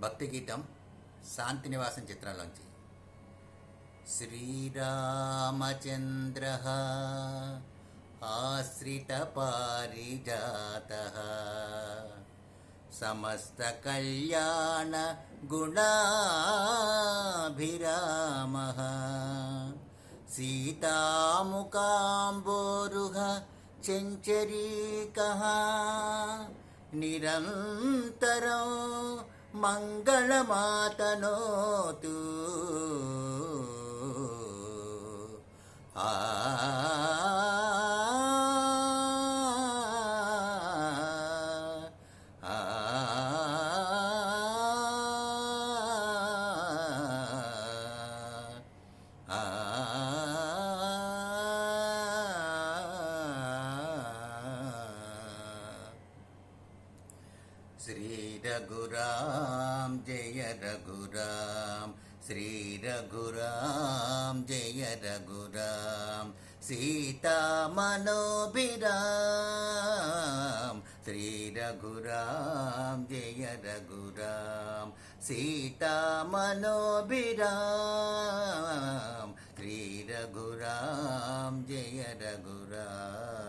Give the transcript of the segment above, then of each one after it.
భక్తి గీతం శాంతినివాసం చిత్రంలోంచి. శ్రీరామచంద్ర ఆశ్రిత పారిజాత సమస్త కళ్యాణ గుణాభిరామ సీతాముకాంబోరుహ చెంచరీకః నిరంతరం మంగళమాతనోతు. ఆ శ్రీ రఘురాం జయ రఘురాం, శ్రీ రఘురాం జయ రఘురాం, సీతామనోభిరాం, శ్రీ రఘురాం జయ రఘురాం, సీతామనోభిరాం, శ్రీ రఘురాం జయ రఘురాం.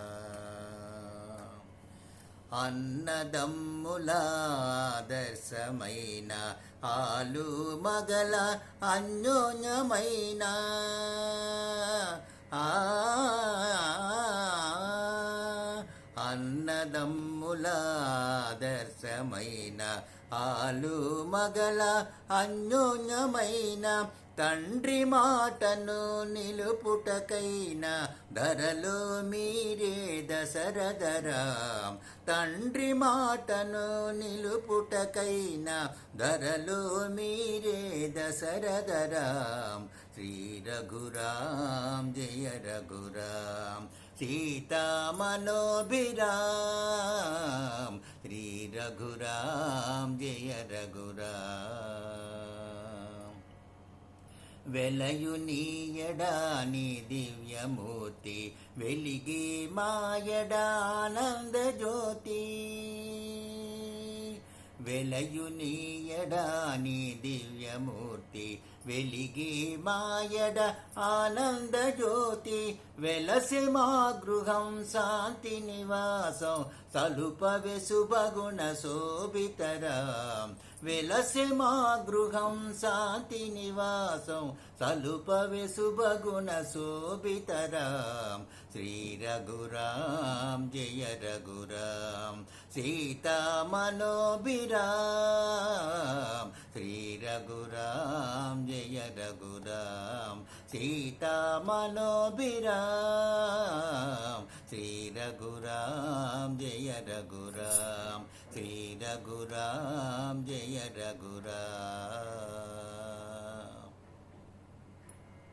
అన్నదమ్ములాదర్శమైన ఆలు మగల అన్యోన్యమైన అన్నదమ్ములాదర్శమైన ఆలు మగల అన్యోన్యమైన తండ్రి మాటను నిలుపుటకైన ధరలో మీరే దశరథరాం, తండ్రి మాటను నిలుపుటకైన ధరలో మీరే దశరథరాం, శ్రీ రఘురాం జయ రఘురాం, సీతామనోభిరాం, శ్రీ రఘురాం జయ రఘురాం. వెలయునీయడాని దివ్యమూర్తి వెలిగి మాయడానంద జ్యోతి, వెలయునీయడాని దివ్యమూర్తి వెలిగి మాయడ ఆనంద జ్యోతి, వెలసి మా గృహం శాంతి నివాసం సలుపవె శుభగుణ శోభితరాం, వెలసి మా గృహం శాంతి నివాసం సలుపవె శుభగుణ శోభితరాం, శ్రీ రఘురాం జయ రఘురాం, సీతామనోభిరాం, శ్రీ రఘురాం జయ రఘురాం, సీతామనోభిరాం, శ్రీ రఘురాం జయ రఘురాం, శ్రీ రఘురాం జయ రఘురాం.